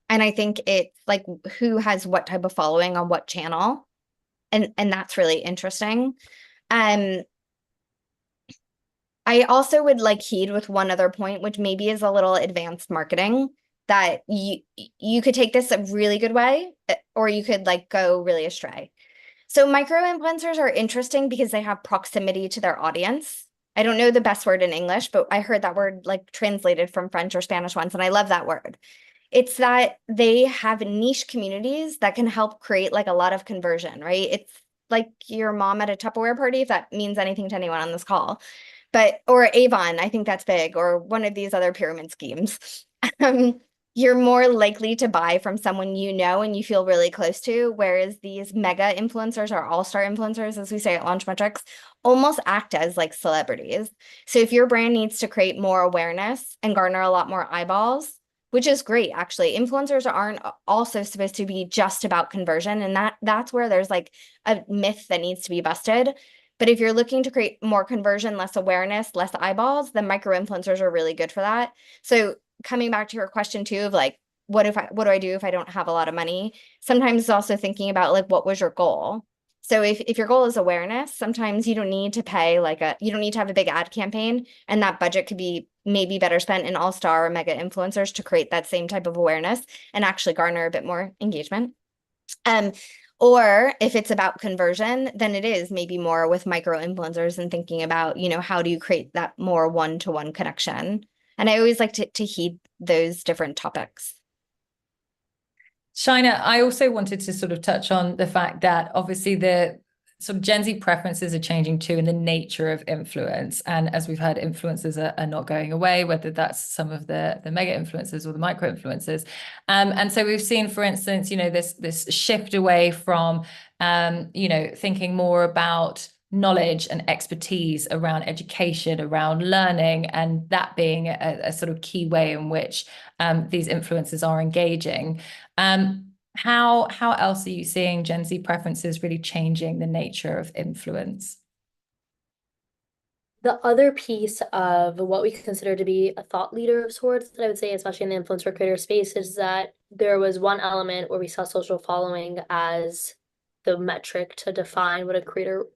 And I think it's like who has what type of following on what channel, and that's really interesting. I also would like heed with one other point, which maybe is a little advanced marketing, that you could take this a really good way, or you could like go really astray. So micro influencers are interesting because they have proximity to their audience. I don't know the best word in English, but I heard that word like translated from French or Spanish once, and I love that word. It's that they have niche communities that can help create like a lot of conversion, right? like your mom at a Tupperware party, if that means anything to anyone on this call. But, or Avon, I think that's big, or one of these other pyramid schemes. You're more likely to buy from someone you know and you feel really close to, whereas these mega influencers or all-star influencers, as we say at Launchmetrics, almost act as like celebrities. So if your brand needs to create more awareness and garner a lot more eyeballs, which is great, actually, influencers aren't also supposed to be just about conversion, and that's where there's like a myth that needs to be busted. But if you're looking to create more conversion, less awareness, less eyeballs, then micro influencers are really good for that. So coming back to your question too of like, what do I do if I don't have a lot of money? Sometimes it's also thinking about like, what was your goal? So if your goal is awareness, sometimes you don't need to pay you don't need to have a big ad campaign, and that budget could be maybe better spent in all-star or mega influencers to create that same type of awareness and actually garner a bit more engagement. Or if it's about conversion, then it is maybe more with micro influencers and thinking about, how do you create that more one-to-one connection? And I always like to heed those different topics. Shaina, I also wanted to sort of touch on the fact that obviously the sort of Gen Z preferences are changing too in the nature of influence. And as we've heard, influencers are not going away, whether that's some of the mega influencers or the micro influencers. And so we've seen, for instance, this shift away from, thinking more about knowledge and expertise around education, around learning, and that being a sort of key way in which these influencers are engaging. How else are you seeing Gen Z preferences really changing the nature of influence? The other piece of what we consider to be a thought leader of sorts that I would say, especially in the influencer creator space, is that there was one element where we saw social following as the metric to define what a creator's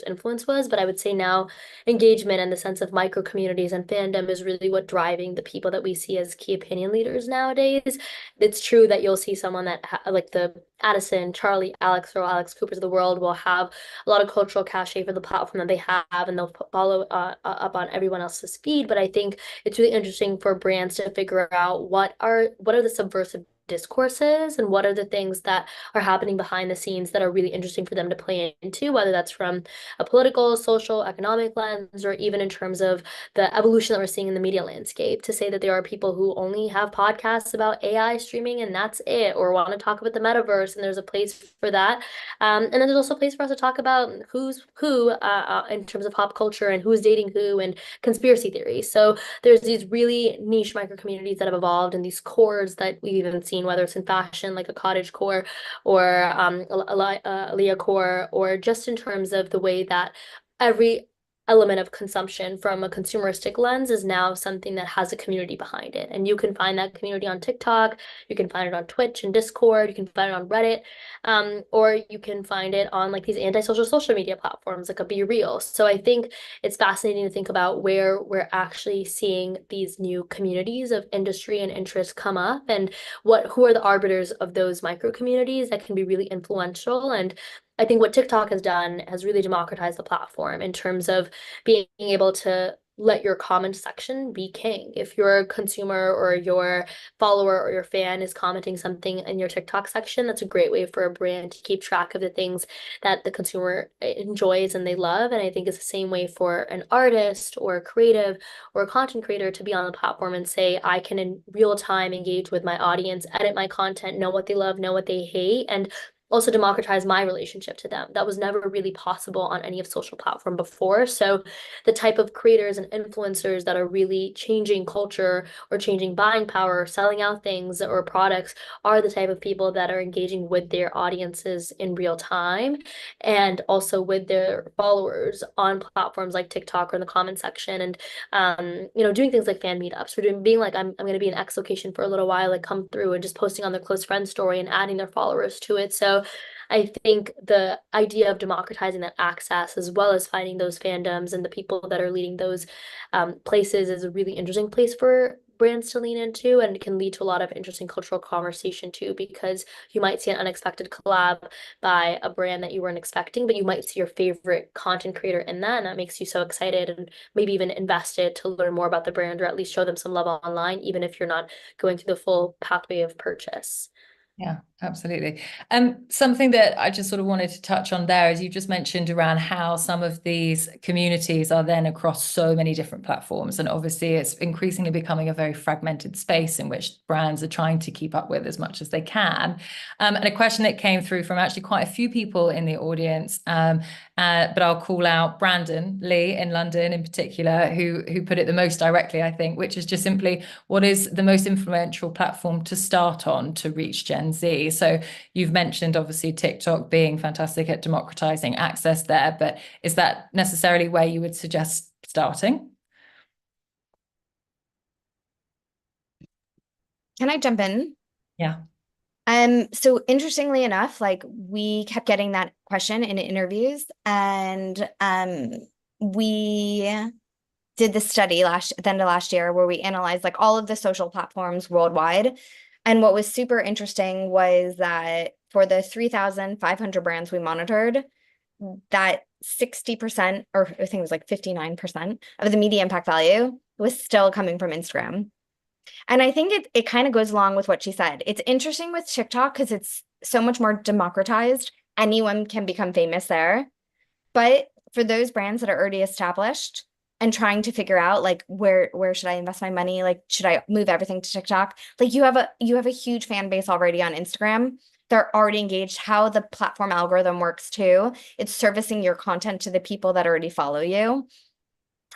influence was. But I would say now engagement and the sense of micro communities and fandom is really what driving the people that we see as key opinion leaders nowadays. It's true that you'll see someone that like the Alison, Charlie, Alex, or Alex Coopers of the world will have a lot of cultural cachet for the platform that they have, and they'll follow up on everyone else's feed. But I think it's really interesting for brands to figure out what are the subversive discourses and what are the things that are happening behind the scenes that are really interesting for them to play into, whether that's from a political, social, economic lens, or even in terms of the evolution that we're seeing in the media landscape, to say that there are people who only have podcasts about AI streaming and that's it, or want to talk about the metaverse, and there's a place for that. And then there's also a place for us to talk about who's who in terms of pop culture and who's dating who and conspiracy theories. So there's these really niche micro communities that have evolved, and these cores that we've even seen, whether it's in fashion, like a cottage core, or a Leah core, or just in terms of the way that every element of consumption from a consumeristic lens is now something that has a community behind it. And you can find that community on TikTok, you can find it on Twitch and Discord, you can find it on Reddit, or you can find it on like these anti-social social media platforms like a Be Real. So I think it's fascinating to think about where we're actually seeing these new communities of industry and interest come up, and who are the arbiters of those micro communities that can be really influential. And I think what TikTok has done has really democratized the platform in terms of being able to let your comment section be king. If your consumer or your follower or your fan is commenting something in your TikTok section, that's a great way for a brand to keep track of the things that the consumer enjoys and they love. And I think it's the same way for an artist or a creative or a content creator to be on the platform and say, I can in real time engage with my audience, edit my content, know what they love, know what they hate, and also democratize my relationship to them. That was never really possible on any of social platform before. So the type of creators and influencers that are really changing culture or changing buying power or selling out things or products are the type of people that are engaging with their audiences in real time, and also with their followers on platforms like TikTok or in the comment section, and doing things like fan meetups, or being like, I'm going to be in X location for a little while, like come through, and just posting on their close friend story and adding their followers to it. So I think the idea of democratizing that access, as well as finding those fandoms and the people that are leading those places, is a really interesting place for brands to lean into, and it can lead to a lot of interesting cultural conversation too, because you might see an unexpected collab by a brand that you weren't expecting, but you might see your favorite content creator in that, and that makes you so excited and maybe even invested to learn more about the brand, or at least show them some love online, even if you're not going through the full pathway of purchase. Yeah, Absolutely. Something that I just sort of wanted to touch on there is you just mentioned around how some of these communities are then across so many different platforms. And obviously it's increasingly becoming a very fragmented space in which brands are trying to keep up with as much as they can. And a question that came through from actually quite a few people in the audience, but I'll call out Brandon Lee in London in particular, who put it the most directly, I think, which is just simply, what is the most influential platform to start on to reach Gen Z? So you've mentioned obviously TikTok being fantastic at democratizing access there, but is that necessarily where you would suggest starting? Can I jump in? Yeah. So interestingly enough, like we kept getting that question in interviews, and we did the study at the end of last year where we analyzed like all of the social platforms worldwide. And what was super interesting was that for the 3,500 brands we monitored, that 60%, or I think it was like 59% of the media impact value was still coming from Instagram. And I think it kind of goes along with what she said. It's interesting with TikTok because it's so much more democratized. Anyone can become famous there. But for those brands that are already established and trying to figure out like where should I invest my money? Like, should I move everything to TikTok? Like you have a huge fan base already on Instagram. They're already engaged. How the platform algorithm works too. It's servicing your content to the people that already follow you.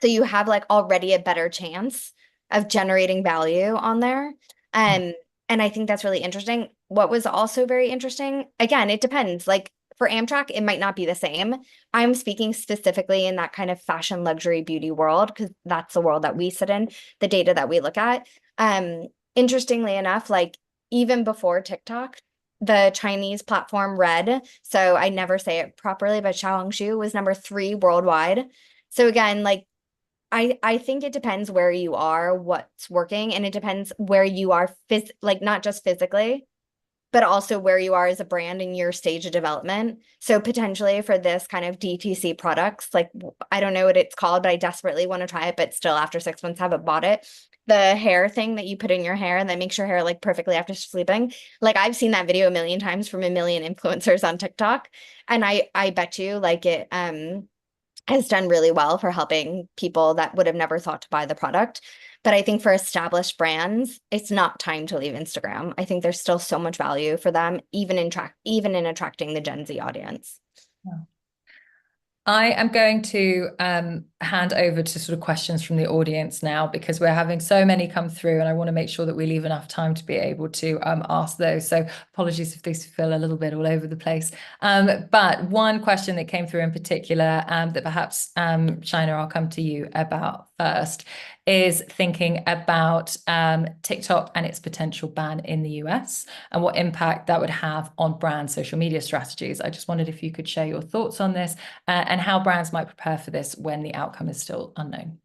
So you have like already a better chance of generating value on there. And I think that's really interesting. What was also very interesting, again, it depends. Like for Amtrak, it might not be the same. I'm speaking specifically in that kind of fashion, luxury, beauty world, because that's the world that we sit in, the data that we look at. Interestingly enough, like even before TikTok, the Chinese platform Red, so I never say it properly, but Xiaohongshu was number 3 worldwide. So again, like I think it depends where you are, what's working, and it depends where you are like not just physically, but also where you are as a brand in your stage of development. So potentially for this kind of DTC products, like I don't know what it's called, but I desperately want to try it, but still after 6 months haven't bought it. The hair thing that you put in your hair and that makes your hair like perfectly after sleeping. Like I've seen that video a million times from a million influencers on TikTok. And I bet you like it has done really well for helping people that would have never thought to buy the product. But I think for established brands, it's not time to leave Instagram. I think there's still so much value for them, even in attracting the Gen Z audience. Yeah. I am going to hand over to sort of questions from the audience now, because we're having so many come through and I want to make sure that we leave enough time to be able to ask those. So apologies if these feel a little bit all over the place. But one question that came through in particular that perhaps, Shaina, I'll come to you about first, is thinking about TikTok and its potential ban in the US and what impact that would have on brand social media strategies. I just wondered if you could share your thoughts on this and how brands might prepare for this when the outcome is still unknown.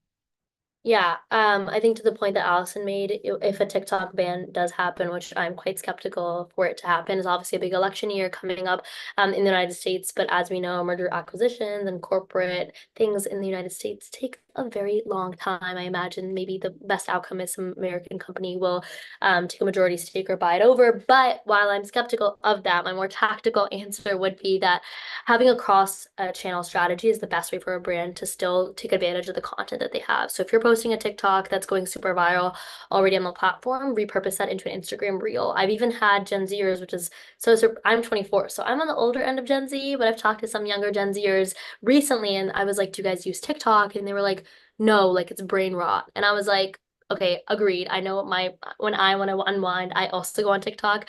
Yeah, I think to the point that Alison made, if a TikTok ban does happen, which I'm quite skeptical for it to happen, is obviously a big election year coming up in the United States. But as we know, merger acquisitions and corporate things in the United States take a very long time. I imagine maybe the best outcome is some American company will take a majority stake or buy it over. But while I'm skeptical of that, my more tactical answer would be that having a cross-channel strategy is the best way for a brand to still take advantage of the content that they have. So if you're posting a TikTok that's going super viral already on the platform, repurpose that into an Instagram reel. I've even had Gen Zers, which is so I'm 24, so I'm on the older end of Gen Z, but I've talked to some younger Gen Zers recently, and I was like, "Do you guys use TikTok?" And they were like, "No, like it's brain rot." And I was like, okay, agreed. I know when I want to unwind, I also go on TikTok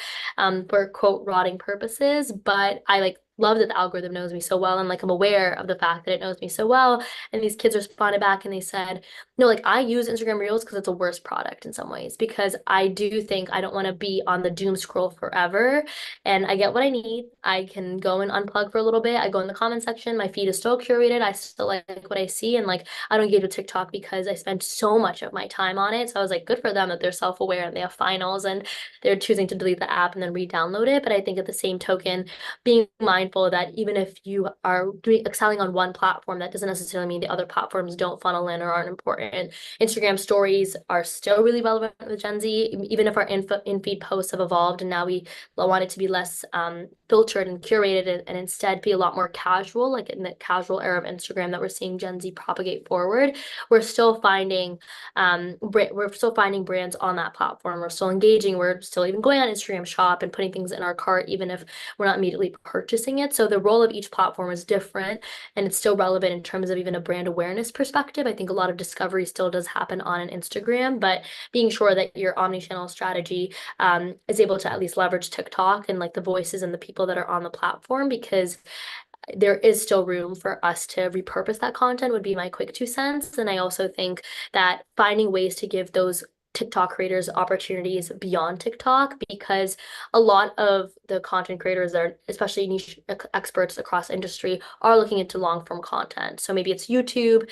for quote rotting purposes, but I like love that the algorithm knows me so well, and like I'm aware of the fact that it knows me so well. And these kids responded back and they said, no, like I use Instagram Reels because it's a worse product in some ways, because I do think I don't want to be on the doom scroll forever, and I get what I need. I can go and unplug for a little bit. I go in the comment section, my feed is still curated, I still like what I see, and like I don't engage with TikTok because I spend so much of my time on it. So I was like, good for them that they're self-aware and they have finals and they're choosing to delete the app and then re-download it. But I think at the same token, being mindful that even if you are excelling on one platform, that doesn't necessarily mean the other platforms don't funnel in or aren't important. important. Instagram stories are still really relevant with Gen Z, even if our in-feed posts have evolved and now we want it to be less filtered and curated and instead be a lot more casual, like in the casual era of Instagram that we're seeing Gen Z propagate forward. We're still finding brands on that platform. We're still engaging. We're still even going on Instagram Shop and putting things in our cart, even if we're not immediately purchasing it. So the role of each platform is different, and it's still relevant in terms of even a brand awareness perspective. I think a lot of discovery still does happen on an Instagram, but being sure that your omnichannel strategy is able to at least leverage TikTok and like the voices and the people that are on the platform, because there is still room for us to repurpose that content would be my quick 2 cents. And I also think that finding ways to give those TikTok creators opportunities beyond TikTok, because a lot of the content creators that are especially niche experts across industry are looking into long-form content. So maybe it's YouTube,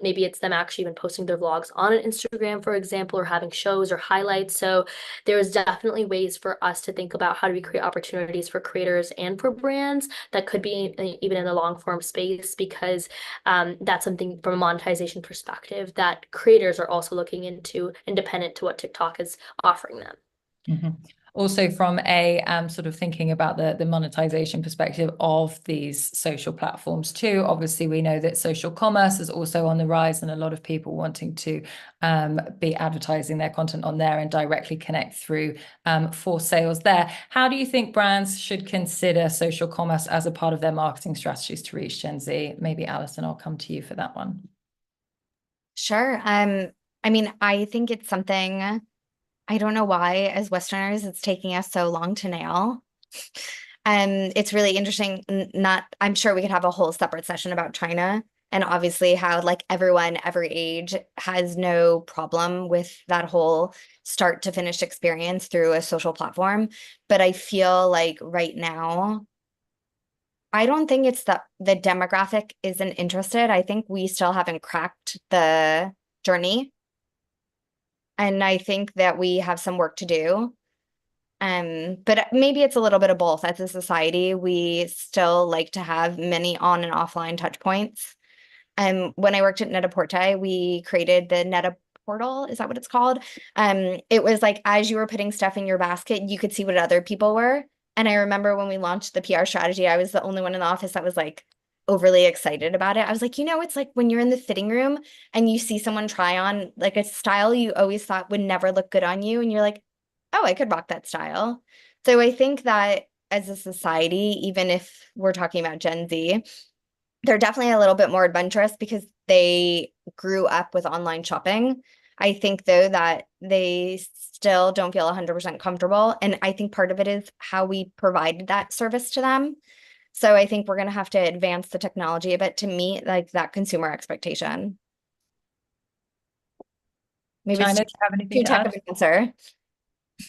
maybe it's them actually even posting their vlogs on an Instagram, for example, or having shows or highlights. So there's definitely ways for us to think about how do we create opportunities for creators and for brands that could be even in the long-form space, because that's something from a monetization perspective that creators are also looking into, independent to what TikTok is offering them. Mm-hmm. Also, from a sort of thinking about the monetization perspective of these social platforms too, obviously we know that social commerce is also on the rise, and a lot of people wanting to be advertising their content on there and directly connect through for sales there. How do you think brands should consider social commerce as a part of their marketing strategies to reach Gen Z? Maybe Alison, I'll come to you for that one. Sure. I mean, I think it's something, I don't know why, as Westerners, it's taking us so long to nail. It's really interesting. I'm sure we could have a whole separate session about China, and obviously how like everyone, every age has no problem with that whole start to finish experience through a social platform. But I feel like right now, I don't think it's that the demographic isn't interested. I think we still haven't cracked the journey. And I think that we have some work to do. But maybe it's a little bit of both. As a society, we still like to have many on and offline touch points. When I worked at Net-a-Porter, we created the Net-a-Portal, is that what it's called? It was like, as you were putting stuff in your basket, you could see what other people were. And I remember when we launched the PR strategy, I was the only one in the office that was like overly excited about it. I was like, it's like when you're in the fitting room and you see someone try on like a style you always thought would never look good on you, and you're like, oh, I could rock that style. So I think that as a society, even if we're talking about Gen Z, they're definitely a little bit more adventurous because they grew up with online shopping. I think, though, that they still don't feel 100% comfortable. And I think part of it is how we provided that service to them. So I think we're going to have to advance the technology a bit to meet like that consumer expectation. Maybe Shaina, it's do you have anything too to tech add? of an answer.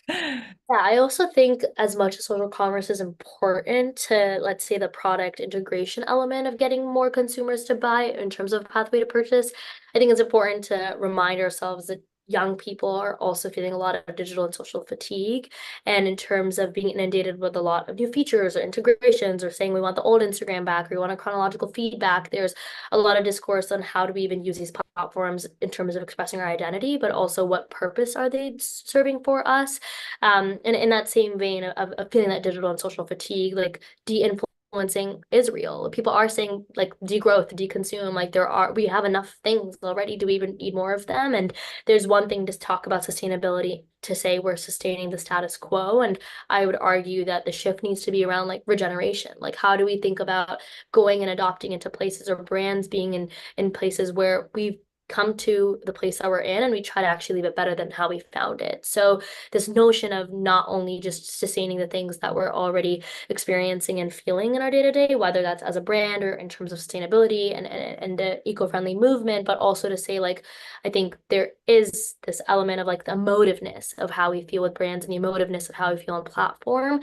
Yeah, I also think as much as social commerce is important to, let's say, the product integration element of getting more consumers to buy in terms of pathway to purchase, I think it's important to remind ourselves that young people are also feeling a lot of digital and social fatigue. And in terms of being inundated with a lot of new features or integrations, or saying we want the old Instagram back, or we want a chronological feedback, there's a lot of discourse on how do we even use these platforms in terms of expressing our identity, but also what purpose are they serving for us? And in that same vein of feeling that digital and social fatigue, like de-influencing is real. People are saying like degrowth, deconsume, like we have enough things already. Do we even need more of them? And there's one thing to talk about sustainability, to say we're sustaining the status quo. And I would argue that the shift needs to be around like regeneration. Like, how do we think about going and adopting into places, or brands being in places where we've come to the place that we're in, and we try to actually leave it better than how we found it. So this notion of not only just sustaining the things that we're already experiencing and feeling in our day-to-day, whether that's as a brand or in terms of sustainability and the eco-friendly movement, but also to say, like, I think there is this element of like the emotiveness of how we feel with brands and the emotiveness of how we feel on platform,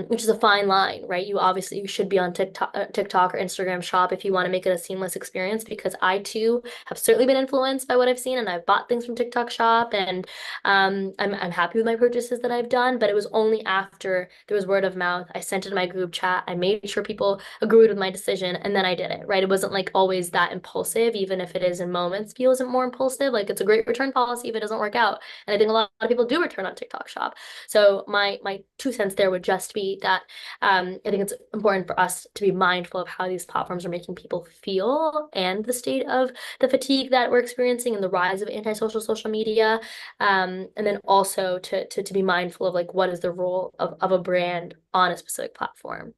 which is a fine line, right? You should be on TikTok or Instagram Shop if you want to make it a seamless experience, because I too have certainly been been influenced by what I've seen, and I've bought things from TikTok Shop, and I'm happy with my purchases that I've done. But it was only after there was word of mouth. I sent it to my group chat. I made sure people agreed with my decision, and then I did it, right? It wasn't like always that impulsive, even if it is in moments feels more impulsive. Like, it's a great return policy if it doesn't work out. And I think a lot of people do return on TikTok Shop. So my 2 cents there would just be that I think it's important for us to be mindful of how these platforms are making people feel, and the state of the fatigue that we're experiencing and the rise of antisocial social media. And then also to be mindful of like, what is the role of a brand on a specific platform.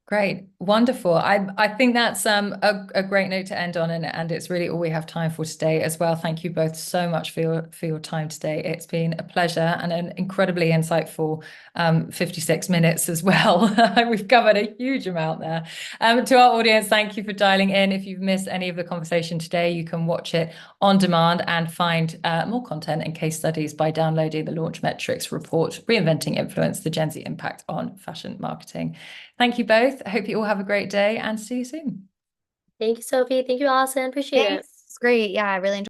Great. Wonderful. I think that's a great note to end on, and it's really all we have time for today as well. Thank you both so much for your time today. It's been a pleasure and an incredibly insightful 56 minutes as well. We've covered a huge amount there. To our audience, thank you for dialing in. If you've missed any of the conversation today, you can watch it on demand and find more content and case studies by downloading the Launchmetrics report, Reinventing Influence, the Gen Z Impact on Fashion Marketing. Thank you both. I hope you all have a great day, and see you soon. Thank you, Sophie. Thank you, Alison. Appreciate it. Thanks. It's great. Yeah, I really enjoyed